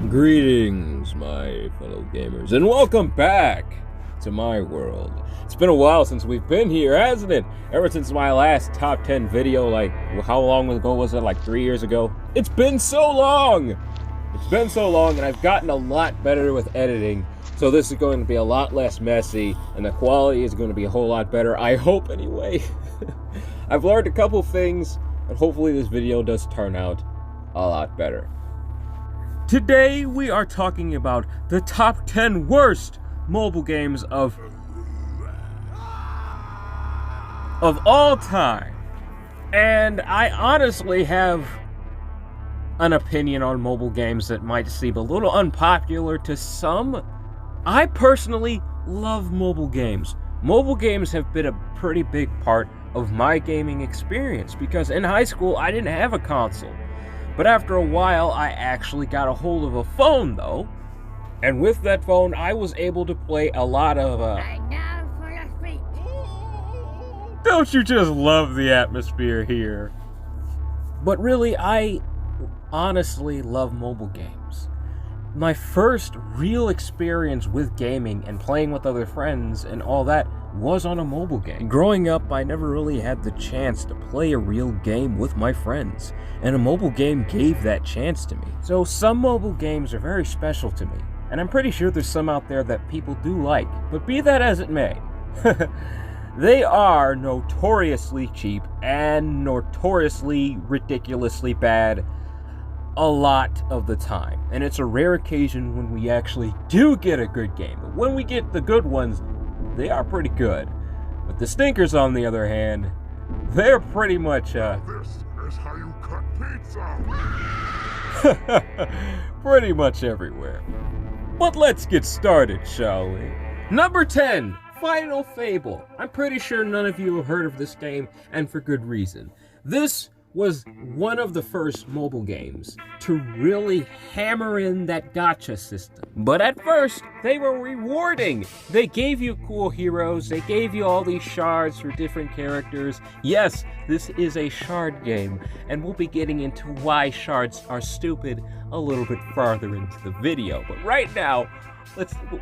Greetings, my fellow gamers, and welcome back to my world. It's been a while since we've been here, hasn't it? Ever since my last top 10 video, like, how long ago was it? Like 3 years ago? It's been so long! It's been so long, and I've gotten a lot better with editing, so this is going to be a lot less messy, and the quality is going to be a whole lot better, I hope anyway. I've learned a couple things, and hopefully this video does turn out a lot better. Today, we are talking about the top 10 worst mobile games of all time. And I honestly have an opinion on mobile games that might seem a little unpopular to some. I personally love mobile games. Mobile games have been a pretty big part of my gaming experience because in high school, I didn't have a console. But after a while, I actually got a hold of a phone, though. And with that phone, I was able to play a lot of, Don't you just love the atmosphere here? But really, I honestly love mobile games. My first real experience with gaming and playing with other friends and all that was on a mobile game. Growing up, I never really had the chance to play a real game with my friends, and a mobile game gave that chance to me. So some mobile games are very special to me, and I'm pretty sure there's some out there that people do like, but be that as it may, they are notoriously cheap and notoriously ridiculously bad a lot of the time, and it's a rare occasion when we actually do get a good game. But when we get the good ones, they are pretty good. But the stinkers, on the other hand, they're pretty much, This is how you cut pizza! pretty much everywhere. But let's get started, shall we? Number 10, Final Fable. I'm pretty sure none of you have heard of this game, and for good reason. This was one of the first mobile games to really hammer in that gacha system. But at first, they were rewarding. They gave you cool heroes, they gave you all these shards for different characters. Yes, this is a shard game, and we'll be getting into why shards are stupid a little bit farther into the video. But right now,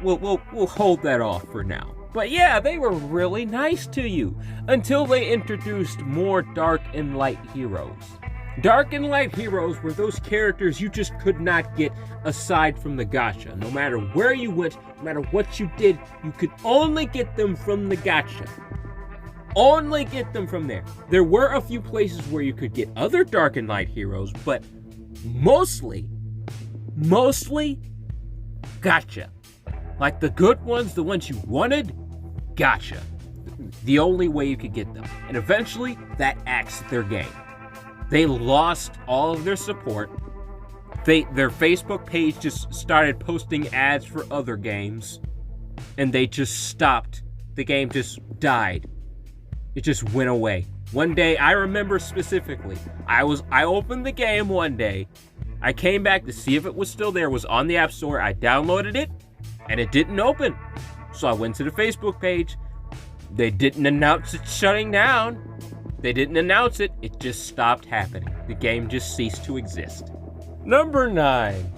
we'll hold that off for now. But yeah, they were really nice to you until they introduced more Dark and Light heroes. Dark and Light heroes were those characters you just could not get aside from the gacha. No matter where you went, no matter what you did, you could only get them from the gacha. Only get them from there. There were a few places where you could get other Dark and Light heroes, but mostly gacha. Like the good ones, the ones you wanted, gacha. The only way you could get them. And eventually, that axed their game. They lost all of their support. Their Facebook page just started posting ads for other games. And they just stopped. The game just died. It just went away. One day, I remember specifically, I opened the game one day. I came back to see if it was still there. It was on the App Store. I downloaded it. And it didn't open. So I went to the Facebook page. They didn't announce it shutting down. They didn't announce it. It just stopped happening. The game just ceased to exist. Number 9.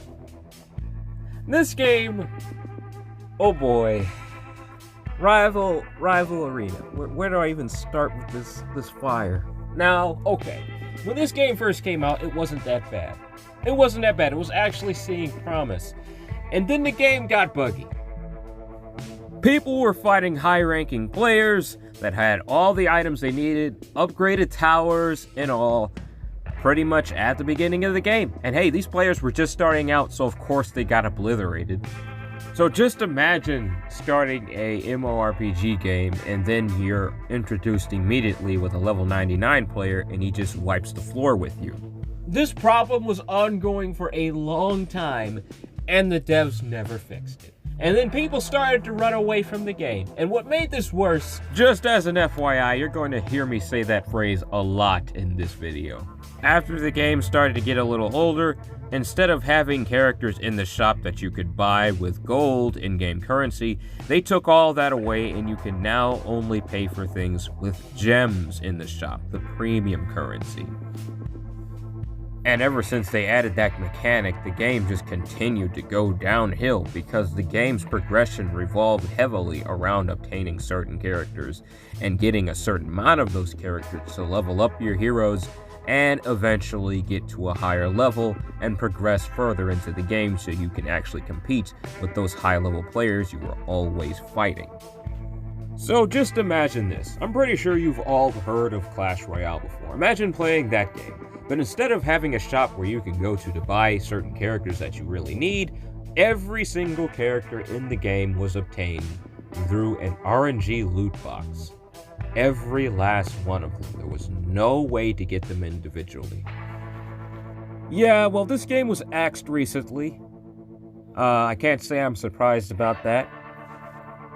This game, oh boy. Rival Arena. Where do I even start with this fire? Now, okay. When this game first came out, it wasn't that bad. It wasn't that bad. It was actually seeing promise. And then the game got buggy. People were fighting high-ranking players that had all the items they needed, upgraded towers, and all, pretty much at the beginning of the game. And hey, these players were just starting out, so of course they got obliterated. So just imagine starting a MMORPG game, and then you're introduced immediately with a level 99 player, and he just wipes the floor with you. This problem was ongoing for a long time, and the devs never fixed it. And then people started to run away from the game. And what made this worse, just as an FYI, you're going to hear me say that phrase a lot in this video. After the game started to get a little older, instead of having characters in the shop that you could buy with gold in-game currency, they took all that away and you can now only pay for things with gems in the shop, the premium currency. And ever since they added that mechanic, the game just continued to go downhill because the game's progression revolved heavily around obtaining certain characters and getting a certain amount of those characters to level up your heroes and eventually get to a higher level and progress further into the game so you can actually compete with those high-level players you were always fighting. So just imagine this. I'm pretty sure you've all heard of Clash Royale before. Imagine playing that game. But instead of having a shop where you can go to buy certain characters that you really need, every single character in the game was obtained through an RNG loot box. Every last one of them. There was no way to get them individually. Yeah, well, this game was axed recently. I can't say I'm surprised about that.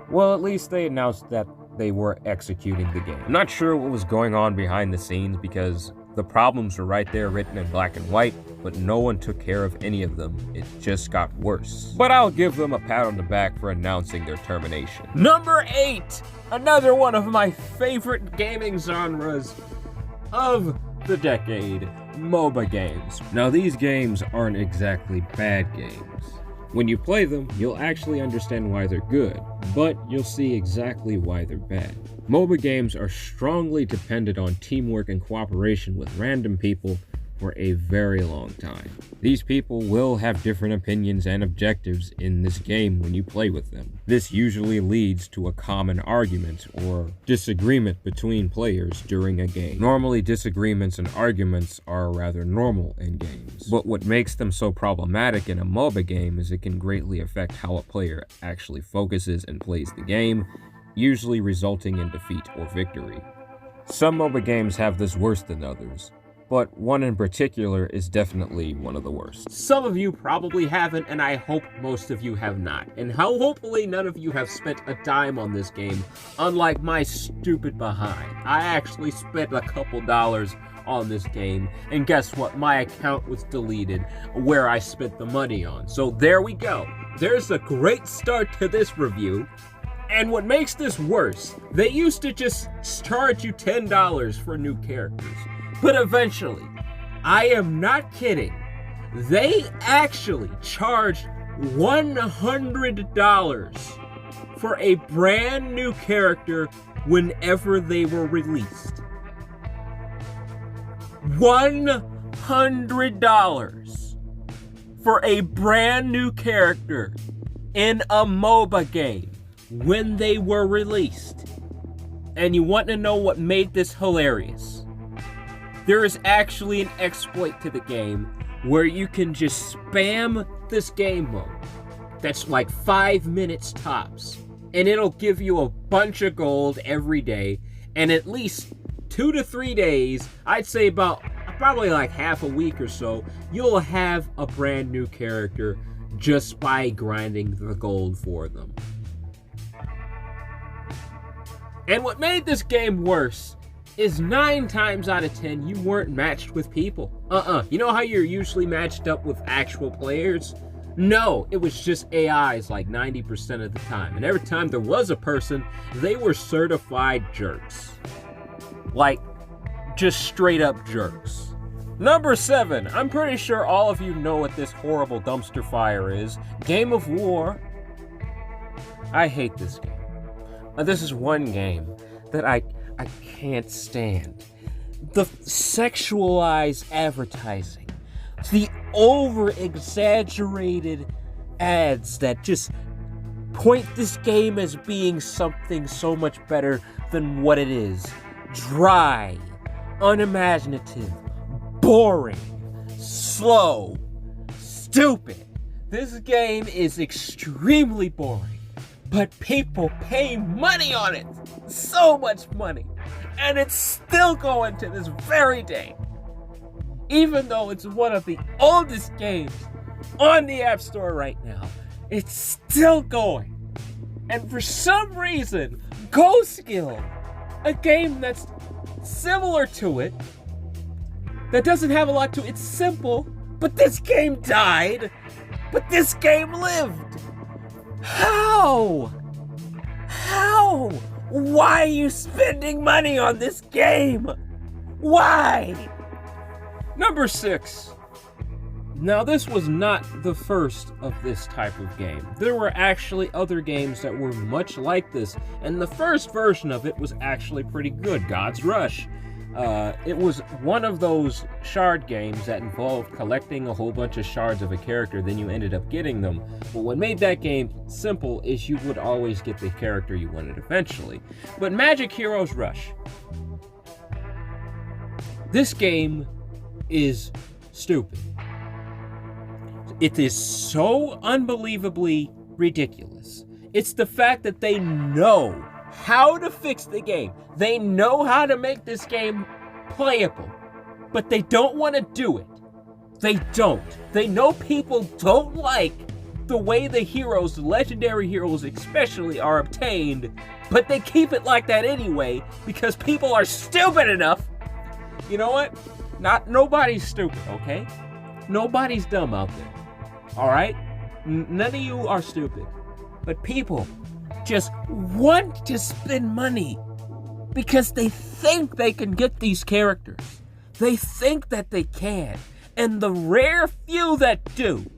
Well, at least they announced that they were executing the game. I'm not sure what was going on behind the scenes because the problems were right there written in black and white, but no one took care of any of them. It just got worse. But I'll give them a pat on the back for announcing their termination. Number 8! Another one of my favorite gaming genres of the decade, MOBA games. Now these games aren't exactly bad games. When you play them, you'll actually understand why they're good, but you'll see exactly why they're bad. MOBA games are strongly dependent on teamwork and cooperation with random people for a very long time. These people will have different opinions and objectives in this game when you play with them. This usually leads to a common argument or disagreement between players during a game. Normally, disagreements and arguments are rather normal in games, but what makes them so problematic in a MOBA game is it can greatly affect how a player actually focuses and plays the game, usually resulting in defeat or victory. Some MOBA games have this worse than others, but one in particular is definitely one of the worst. Some of you probably haven't, and I hope most of you have not. And hopefully none of you have spent a dime on this game, unlike my stupid behind. I actually spent a couple dollars on this game, and guess what? My account was deleted where I spent the money on. So there we go. There's a great start to this review. And what makes this worse, they used to just charge you $10 for new characters. But eventually, I am not kidding, they actually charged $100 for a brand new character whenever they were released. $100 for a brand new character in a MOBA game when they were released. And you want to know what made this hilarious? There is actually an exploit to the game where you can just spam this game mode. That's like 5 minutes tops. And it'll give you a bunch of gold every day. And at least 2 to 3 days, I'd say about probably like half a week or so, you'll have a brand new character just by grinding the gold for them. And what made this game worse is 9 times out of 10, you weren't matched with people. You know how you're usually matched up with actual players? No, it was just AIs like 90% of the time. And every time there was a person, they were certified jerks. Like, just straight up jerks. Number 7, I'm pretty sure all of you know what this horrible dumpster fire is. Game of War. I hate this game. This is one game that I can't stand. The sexualized advertising. The over-exaggerated ads that just point this game as being something so much better than what it is. Dry, unimaginative, boring, slow, stupid. This game is extremely boring. But people pay money on it. So much money. And it's still going to this very day. Even though it's one of the oldest games on the App Store right now, it's still going. And for some reason, Ghost Guild, a game that's similar to it, that doesn't have a lot to it, it's simple, but this game died, but this game lived. How? Why are you spending money on this game? Why? Number 6. Now, this was not the first of this type of game. There were actually other games that were much like this, and the first version of it was actually pretty good, God's Rush. It was one of those shard games that involved collecting a whole bunch of shards of a character, then you ended up getting them. But what made that game simple is you would always get the character you wanted eventually. But Magic Heroes Rush. This game is stupid. It is so unbelievably ridiculous. It's the fact that they know how to fix the game. They know how to make this game playable, but they don't want to do it. They don't. They know people don't like the way the heroes, the legendary heroes especially, are obtained, but they keep it like that anyway because people are stupid enough. You know what? Nobody's stupid, okay? Nobody's dumb out there. All right? None of you are stupid. But people just want to spend money because they think they can get these characters. They think that they can. And the rare few that do,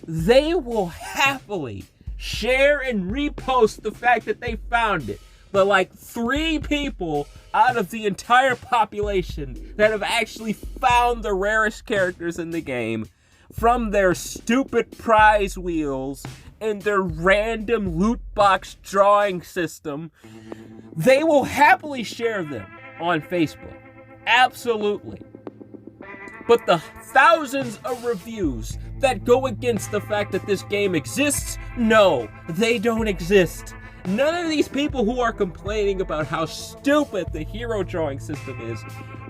they will happily share and repost the fact that they found it. But like 3 people out of the entire population that have actually found the rarest characters in the game from their stupid prize wheels and their random loot box drawing system, they will happily share them on Facebook. Absolutely. But the thousands of reviews that go against the fact that this game exists, no, they don't exist. None of these people who are complaining about how stupid the hero drawing system is,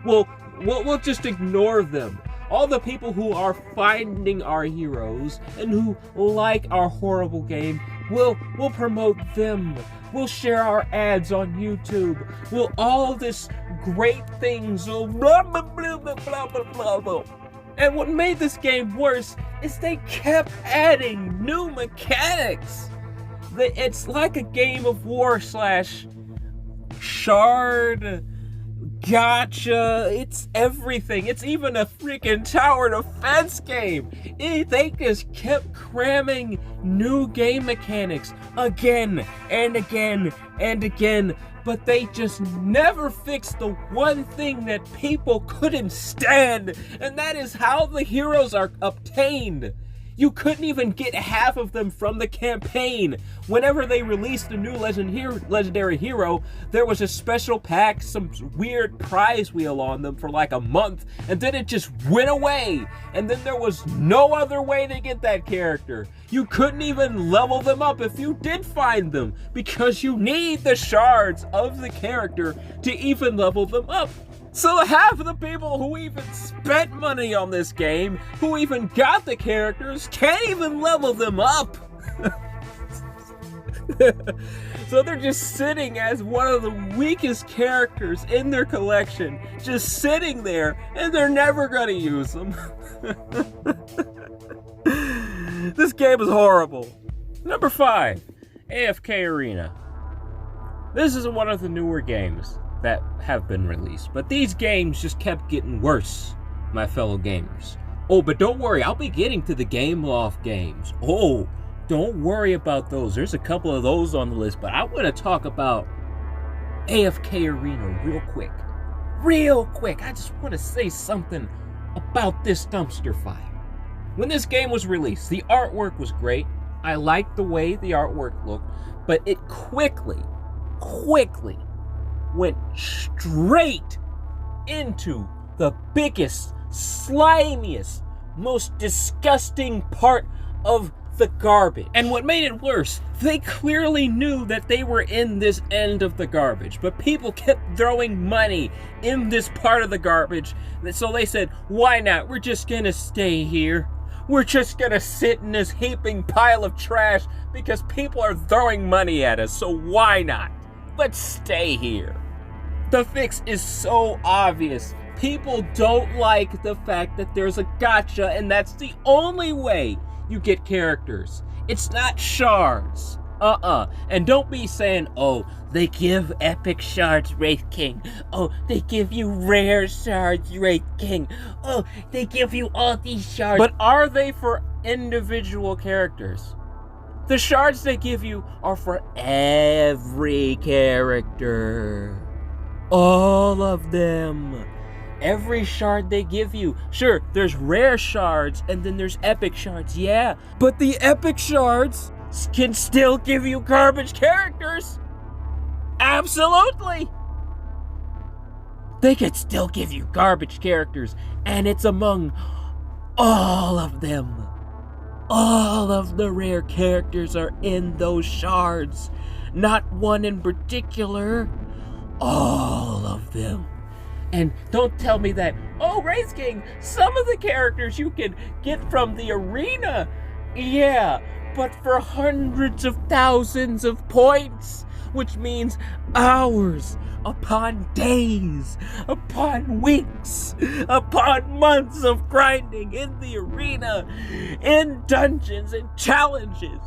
we'll just ignore them. All the people who are finding our heroes and who like our horrible game, we'll promote them. We'll share our ads on YouTube. We'll all this great things. Blah, blah, blah, blah, blah, blah, blah. And what made this game worse is they kept adding new mechanics. It's like a game of war / shard, gotcha, it's everything. It's even a freaking tower defense game. They just kept cramming new game mechanics again and again and again, but they just never fixed the one thing that people couldn't stand, and that is how the heroes are obtained. You couldn't even get half of them from the campaign. Whenever they released a new legendary hero, there was a special pack, some weird prize wheel on them for like a month, and then it just went away. And then there was no other way to get that character. You couldn't even level them up if you did find them, because you need the shards of the character to even level them up. So half of the people who even spent money on this game, who even got the characters, can't even level them up. So they're just sitting as one of the weakest characters in their collection, just sitting there, and they're never gonna use them. This game is horrible. Number 5, AFK Arena. This is one of the newer games that have been released, but these games just kept getting worse, my fellow gamers. Oh, but don't worry, I'll be getting to the Game Loft games. Oh, don't worry about those. There's a couple of those on the list, but I want to talk about AFK Arena real quick. Real quick, I just want to say something about this dumpster fire. When this game was released, the artwork was great. I liked the way the artwork looked, but it quickly went straight into the biggest, slimiest, most disgusting part of the garbage. And what made it worse, they clearly knew that they were in this end of the garbage, but people kept throwing money in this part of the garbage. So they said, why not? We're just gonna stay here. We're just gonna sit in this heaping pile of trash because people are throwing money at us, so why not? Let's stay here. The fix is so obvious. People don't like the fact that there's a gotcha, and that's the only way you get characters. It's not shards. And don't be saying, oh, they give epic shards, Wraith King. Oh, they give you rare shards, Wraith King. Oh, they give you all these shards. But are they for individual characters? The shards they give you are for every character. All of them. Every shard they give you. Sure, there's rare shards and then there's epic shards, yeah. But the epic shards can still give you garbage characters. Absolutely. They can still give you garbage characters, and it's among all of them. All of the rare characters are in those shards. Not one in particular. All of them. And don't tell me that, oh, Wraith King, some of the characters you can get from the arena. Yeah, but for hundreds of thousands of points, which means hours upon days, upon weeks, upon months of grinding in the arena, in dungeons and challenges.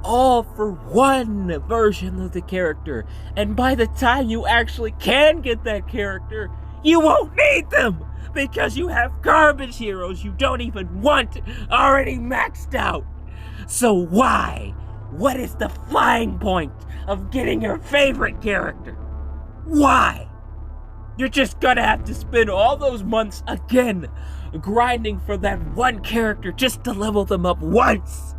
All for one version of the character, and by the time you actually can get that character, you won't need them because you have garbage heroes you don't even want already maxed out. So why? What is the flying point of getting your favorite character? Why? You're just gonna have to spend all those months again grinding for that one character just to level them up once.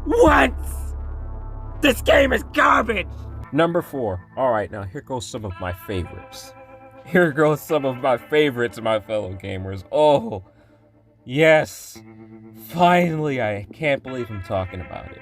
Once! This game is garbage! Number 4. Alright, now here goes some of my favorites. Here goes some of my favorites, my fellow gamers. Oh, yes. Finally, I can't believe I'm talking about it.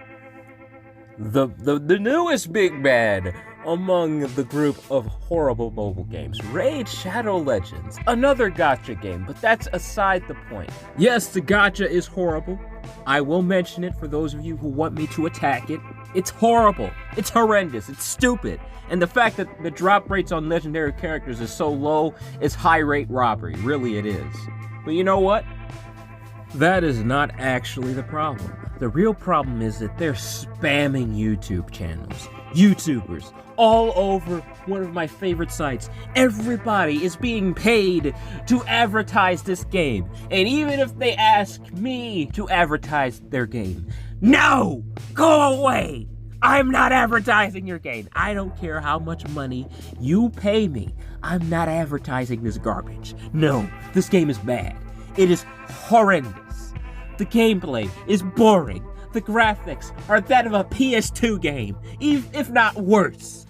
The newest big bad among the group of horrible mobile games, Raid Shadow Legends. Another gacha game, but that's aside the point. Yes, the gacha is horrible. I will mention it for those of you who want me to attack it. It's horrible. It's horrendous. It's stupid. And the fact that the drop rates on legendary characters is so low is high rate robbery. Really, it is. But you know what? That is not actually the problem. The real problem is that they're spamming YouTube channels. YouTubers all over one of my favorite sites. Everybody is being paid to advertise this game. And even if they ask me to advertise their game, no! Go away! I'm not advertising your game. I don't care how much money you pay me. I'm not advertising this garbage. No, this game is bad. It is horrendous. The gameplay is boring. The graphics are that of a PS2 game, if not worse.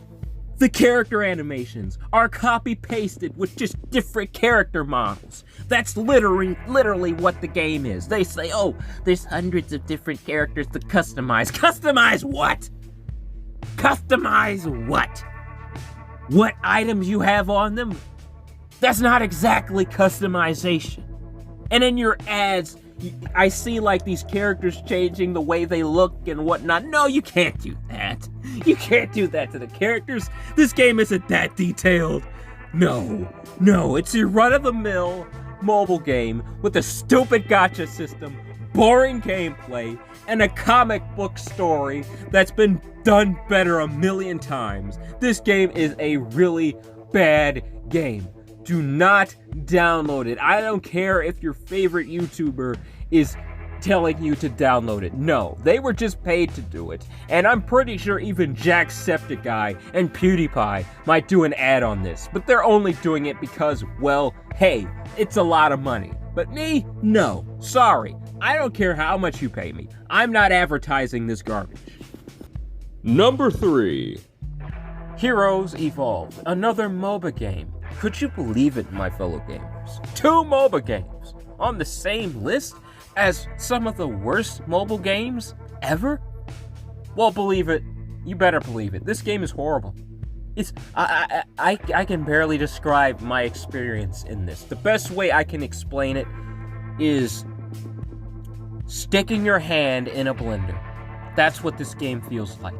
The character animations are copy-pasted with just different character models. That's literally what the game is. They say, oh, there's hundreds of different characters to customize. Customize what? Customize what? What items you have on them? That's not exactly customization. And in your ads, I see like these characters changing the way they look and whatnot. No, you can't do that. You can't do that to the characters. This game isn't that detailed. No, it's your run-of-the-mill mobile game with a stupid gacha system, boring gameplay, and a comic book story that's been done better a million times. This game is a really bad game. Do not download it. I don't care if your favorite YouTuber is telling you to download it. No, they were just paid to do it. And I'm pretty sure even Jacksepticeye and PewDiePie might do an ad on this. But they're only doing it because, well, hey, it's a lot of money. But me? No. Sorry. I don't care how much you pay me. I'm not advertising this garbage. Number 3. Heroes Evolved. Another MOBA game. Could you believe it, my fellow gamers? 2 MOBA games on the same list as some of the worst mobile games ever? Well, believe it. You better believe it. This game is horrible. I can barely describe my experience in this. The best way I can explain it is sticking your hand in a blender. That's what this game feels like.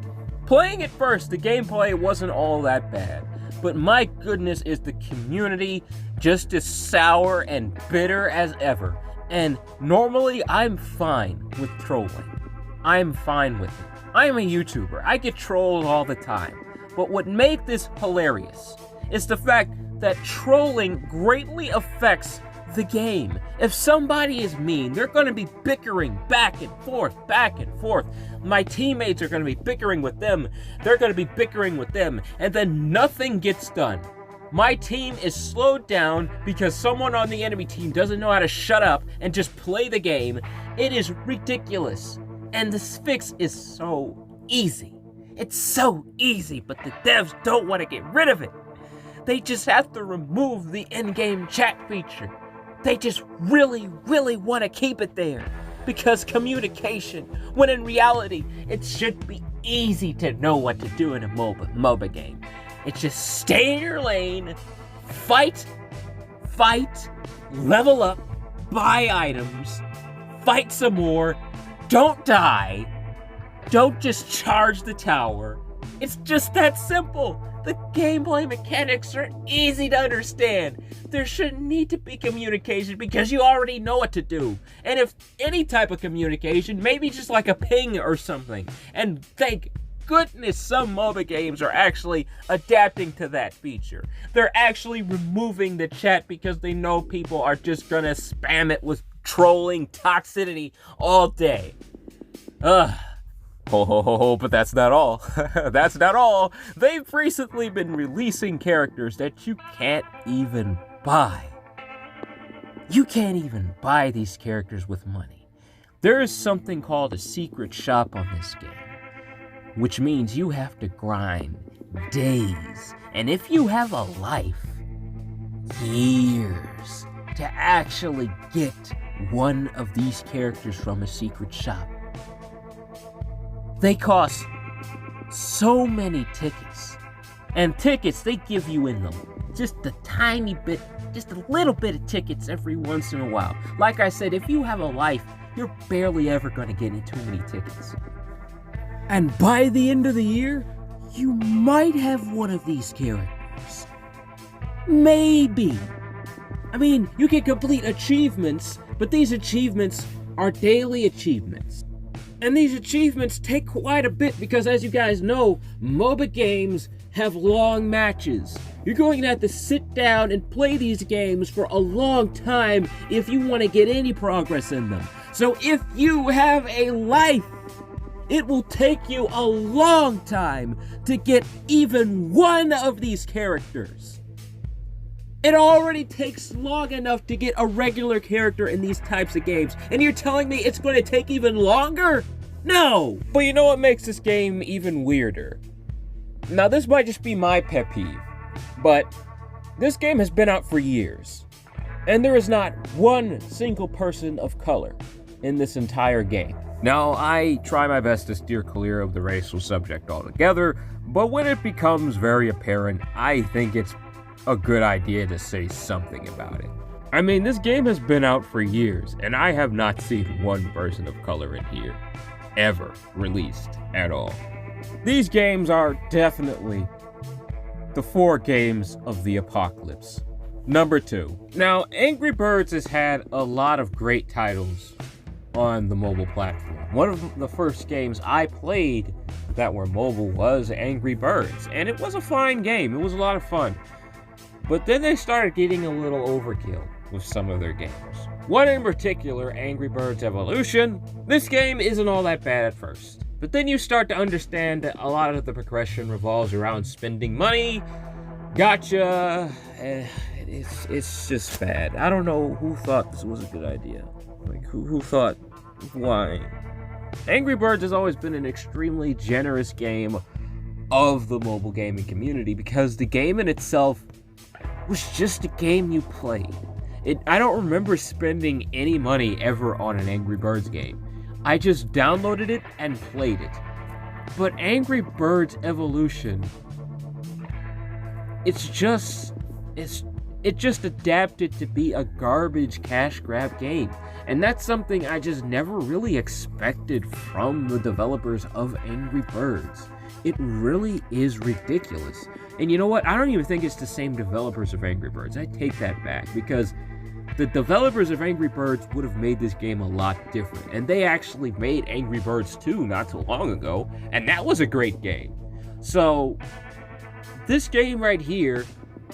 Playing it first, the gameplay wasn't all that bad. But my goodness, is the community just as sour and bitter as ever. And normally, I'm fine with trolling. I'm fine with it. I'm a YouTuber. I get trolled all the time. But what made this hilarious is the fact that trolling greatly affects the game. If somebody is mean, they're going to be bickering back and forth. My teammates are going to be bickering with them. They're going to be bickering with them. And then nothing gets done. My team is slowed down because someone on the enemy team doesn't know how to shut up and just play the game. It is ridiculous. And this fix is so easy. It's so easy, but the devs don't want to get rid of it. They just have to remove the in-game chat feature. They just really want to keep it there. Because communication, when in reality, it should be easy to know what to do in a MOBA game. It's just stay in your lane, fight, level up, buy items, fight some more, don't die, don't just charge the tower. It's just that simple. The gameplay mechanics are easy to understand. There shouldn't need to be communication because you already know what to do. And if any type of communication, maybe just like a ping or something. And thank goodness some MOBA games are actually adapting to that feature. They're actually removing the chat because they know people are just gonna spam it with trolling toxicity all day. But that's not all. That's not all. They've recently been releasing characters that you can't even buy. You can't even buy these characters with money. There is something called a secret shop on this game, which means you have to grind days, and if you have a life, years, to actually get one of these characters from a secret shop. They cost so many tickets. And tickets, they give you in them just a tiny bit, just a little bit of tickets every once in a while. Like I said, if you have a life, you're barely ever going to get in too many tickets. And by the end of the year, you might have one of these characters. Maybe. I mean, you can complete achievements, but these achievements are daily achievements. And these achievements take quite a bit because, as you guys know, MOBA games have long matches. You're going to have to sit down and play these games for a long time if you want to get any progress in them. So if you have a life, it will take you a long time to get even one of these characters. It already takes long enough to get a regular character in these types of games, and you're telling me it's going to take even longer? No! But you know what makes this game even weirder? Now, this might just be my pet peeve, but this game has been out for years, and there is not one single person of color in this entire game. Now, I try my best to steer clear of the racial subject altogether, but when it becomes very apparent, I think it's a good idea to say something about it. I mean, this game has been out for years, and I have not seen one person of color in here ever released at all. These games are definitely the 4 games of the apocalypse. Number 2. Now, Angry Birds has had a lot of great titles on the mobile platform. One of the first games I played that were mobile was Angry Birds, and it was a fine game. It was a lot of fun. But then they started getting a little overkill with some of their games. One in particular, Angry Birds Evolution. This game isn't all that bad at first, but then you start to understand that a lot of the progression revolves around spending money, gotcha, it's just bad. I don't know who thought this was a good idea. Like, who thought, why? Angry Birds has always been an extremely generous game of the mobile gaming community because the game in itself was just a game you played. I don't remember spending any money ever on an Angry Birds game. I just downloaded it and played it. But Angry Birds Evolution, it just adapted to be a garbage cash grab game. And that's something I just never really expected from the developers of Angry Birds. It really is ridiculous. And you know what? I don't even think it's the same developers of Angry Birds. I take that back because The developers of Angry Birds would have made this game a lot different. And they actually made Angry Birds 2 not too long ago, and that was a great game. So, this game right here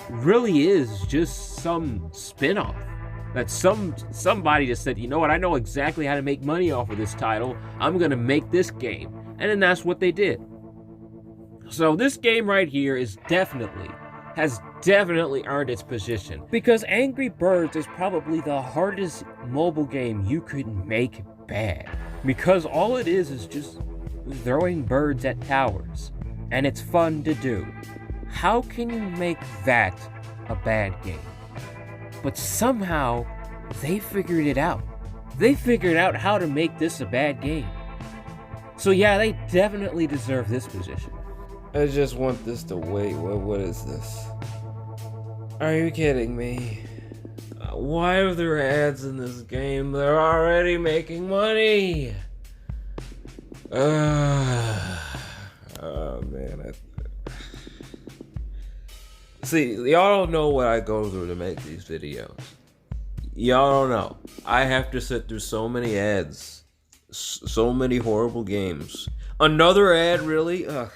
really is just some spin-off. That somebody just said, you know what, I know exactly how to make money off of this title. I'm gonna make this game. And then that's what they did. So this game right here has definitely earned its position, because Angry Birds is probably the hardest mobile game you could make bad, because all it is just throwing birds at towers, and it's fun to do. How can you make that a bad game? But somehow they figured it out. They figured out how to make this a bad game. So yeah, they definitely deserve this position. I just want this to wait. What is this? Are you kidding me? Why are there ads in this game? They're already making money. Oh man. See, y'all don't know what I go through to make these videos. Y'all don't know. I have to sit through so many ads. So many horrible games. Another ad, really? Ugh.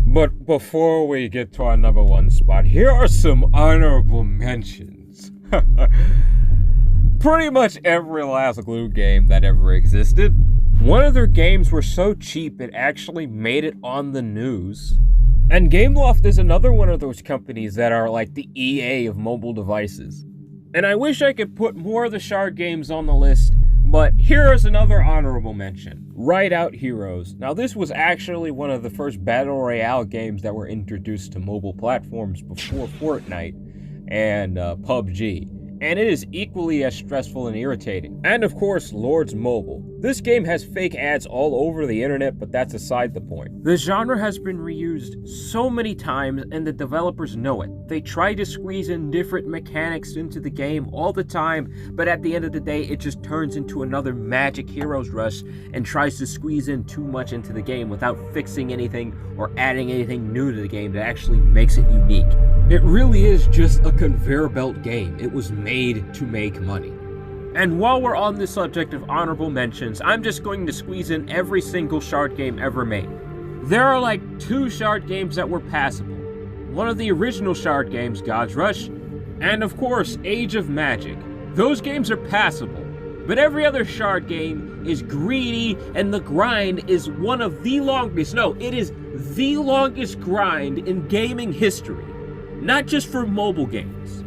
But before we get to our number one spot, here are some honorable mentions. Pretty much every last Glue game that ever existed. One of their games were so cheap it actually made it on the news. And Gameloft is another one of those companies that are like the EA of mobile devices. And I wish I could put more of the Shard games on the list, but here is another honorable mention. Ride Out Heroes. Now this was actually one of the first Battle Royale games that were introduced to mobile platforms before Fortnite and PUBG. And it is equally as stressful and irritating. And of course, Lords Mobile. This game has fake ads all over the internet, but that's aside the point. The genre has been reused so many times, and the developers know it. They try to squeeze in different mechanics into the game all the time, but at the end of the day, it just turns into another Magic Heroes Rush and tries to squeeze in too much into the game without fixing anything or adding anything new to the game that actually makes it unique. It really is just a conveyor belt game. It was made to make money. And while we're on the subject of honorable mentions, I'm just going to squeeze in every single Shard game ever made. There are like 2 Shard games that were passable. One of the original Shard games, God's Rush, and of course, Age of Magic. Those games are passable, but every other Shard game is greedy, and the grind is one of the longest, no, it is the longest grind in gaming history. Not just for mobile games.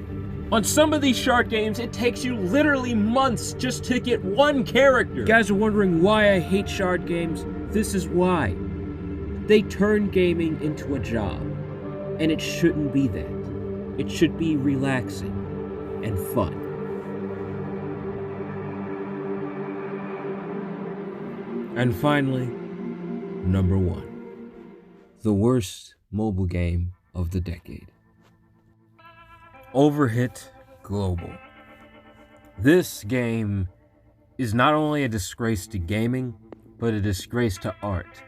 On some of these Shard games, it takes you literally months just to get one character. You guys are wondering why I hate Shard games? This is why. They turn gaming into a job. And it shouldn't be that. It should be relaxing and fun. And finally, number 1. The worst mobile game of the decade. Overhit Global. This game is not only a disgrace to gaming, but a disgrace to art.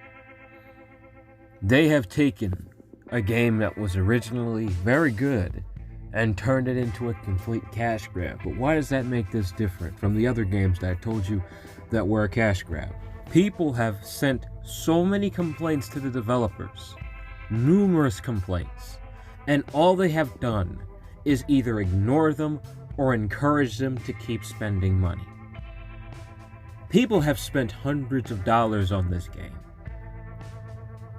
They have taken a game that was originally very good and turned it into a complete cash grab. But why does that make this different from the other games that I told you that were a cash grab? People have sent so many complaints to the developers, numerous complaints, and all they have done is either ignore them or encourage them to keep spending money. People have spent hundreds of dollars on this game.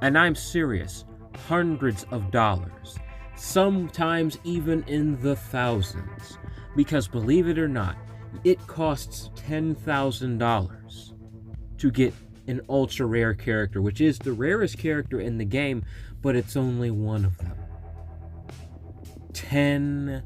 And I'm serious, hundreds of dollars. Sometimes even in the thousands. Because believe it or not, it costs $10,000 to get an ultra rare character, which is the rarest character in the game, but it's only one of them. $10,000.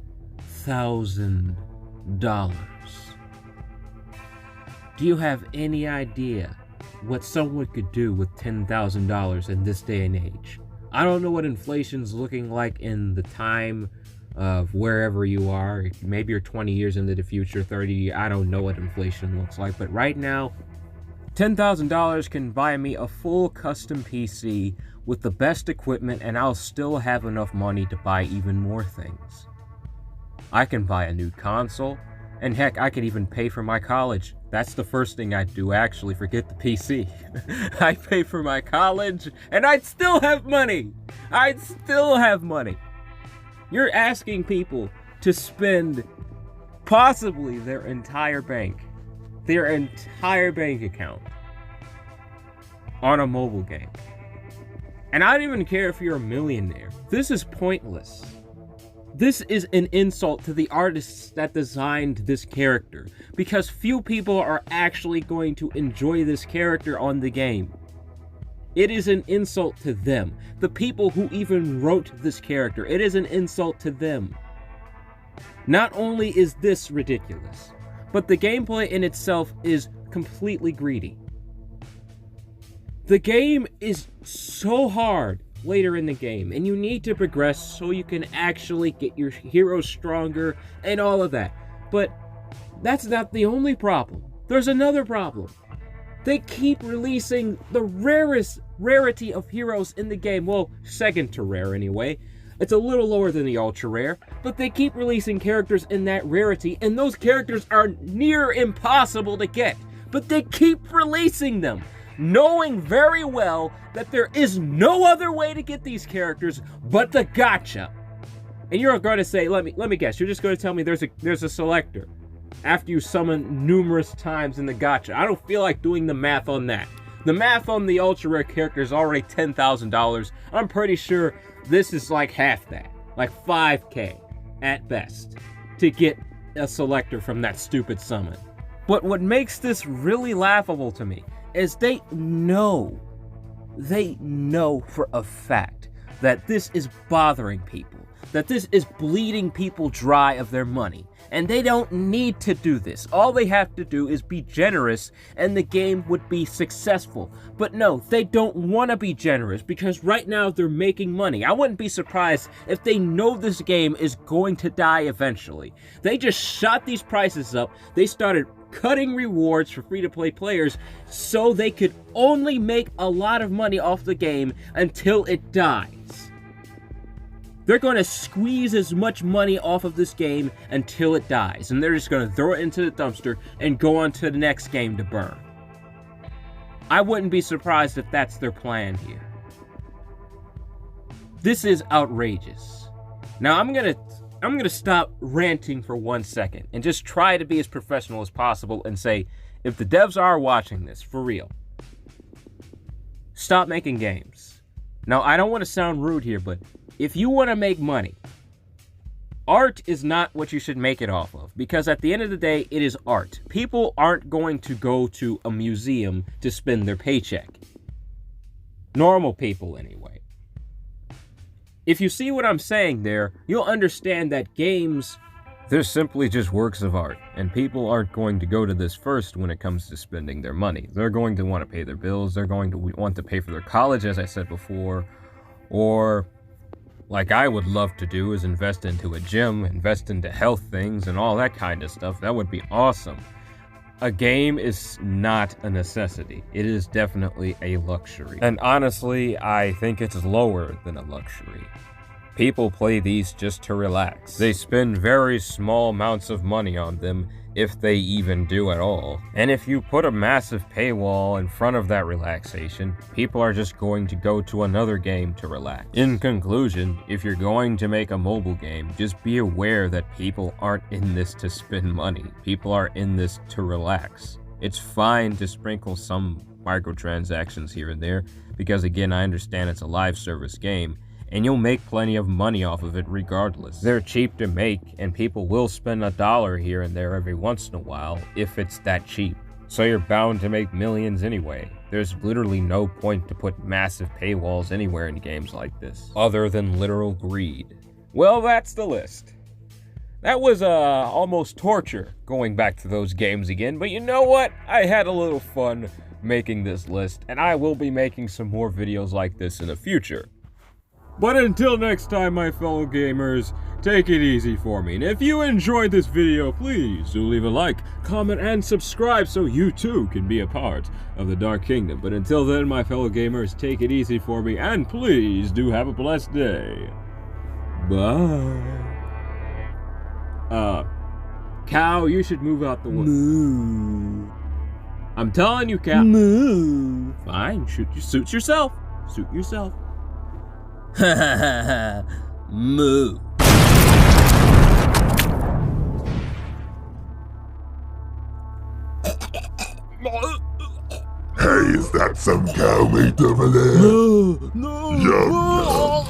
Do you have any idea what someone could do with $10,000 in this day and age? I don't know what inflation's looking like in the time of wherever you are. Maybe you're 20 years into the future, 30, I don't know what inflation looks like. But right now, $10,000 can buy me a full custom PC with the best equipment, and I'll still have enough money to buy even more things. I can buy a new console, and heck, I could even pay for my college. That's the first thing I'd do, actually, forget the PC. I'd pay for my college, and I'd still have money! I'd still have money! You're asking people to spend possibly their entire bank account on a mobile game. And I don't even care if you're a millionaire. This is pointless. This is an insult to the artists that designed this character, because few people are actually going to enjoy this character on the game. It is an insult to them. The people who even wrote this character, it is an insult to them. Not only is this ridiculous, but the gameplay in itself is completely greedy. The game is so hard later in the game, and you need to progress so you can actually get your heroes stronger and all of that. But that's not the only problem. There's another problem. They keep releasing the rarity of heroes in the game. Well, second to rare anyway. It's a little lower than the ultra rare, but they keep releasing characters in that rarity, and those characters are near impossible to get. But they keep releasing them, knowing very well that there is no other way to get these characters but the gacha. And you're going to say, let me guess, you're just going to tell me there's a selector after you summon numerous times in the gacha. I don't feel like doing the math on that. The math on the ultra rare character is already $10,000. I'm pretty sure this is like half that, like $5K at best, to get a selector from that stupid summon. But what makes this really laughable to me is they know for a fact that this is bothering people, that this is bleeding people dry of their money, and they don't need to do this. All they have to do is be generous, and the game would be successful. But no, they don't want to be generous, because right now they're making money. I wouldn't be surprised if they know this game is going to die eventually. They just shot these prices up, they started cutting rewards for free-to-play players so they could only make a lot of money off the game until it dies. They're going to squeeze as much money off of this game until it dies, and they're just going to throw it into the dumpster and go on to the next game to burn. I wouldn't be surprised if that's their plan here. This is outrageous. Now I'm gonna stop ranting for 1 second and just try to be as professional as possible and say, if the devs are watching this, for real, stop making games. Now, I don't want to sound rude here, but if you want to make money, art is not what you should make it off of, because at the end of the day, it is art. People aren't going to go to a museum to spend their paycheck. Normal people, anyway. If you see what I'm saying there, you'll understand that games, they're simply just works of art, and people aren't going to go to this first when it comes to spending their money. They're going to want to pay their bills, they're going to want to pay for their college, as I said before, or, like I would love to do, is invest into a gym, invest into health things, and all that kind of stuff. That would be awesome. A game is not a necessity. It is definitely a luxury. And honestly, I think it's lower than a luxury. People play these just to relax. They spend very small amounts of money on them, if they even do at all. And if you put a massive paywall in front of that relaxation, people are just going to go to another game to relax. In conclusion, if you're going to make a mobile game, just be aware that people aren't in this to spend money. People are in this to relax. It's fine to sprinkle some microtransactions here and there, because again, I understand it's a live service game, and you'll make plenty of money off of it regardless. They're cheap to make, and people will spend $1 here and there every once in a while if it's that cheap. So you're bound to make millions anyway. There's literally no point to put massive paywalls anywhere in games like this, other than literal greed. Well, that's the list. That was almost torture going back to those games again, but you know what? I had a little fun making this list, and I will be making some more videos like this in the future. But until next time, my fellow gamers, take it easy for me. And if you enjoyed this video, please do leave a like, comment, and subscribe so you too can be a part of the Dark Kingdom. But until then, my fellow gamers, take it easy for me, and please do have a blessed day. Bye. Cow, you should move out the way. Moo. I'm telling you, Cow. Moo. Fine, suit yourself. Suit yourself. Moo. Hey, is that some cow meat over there? No. Yum, yum.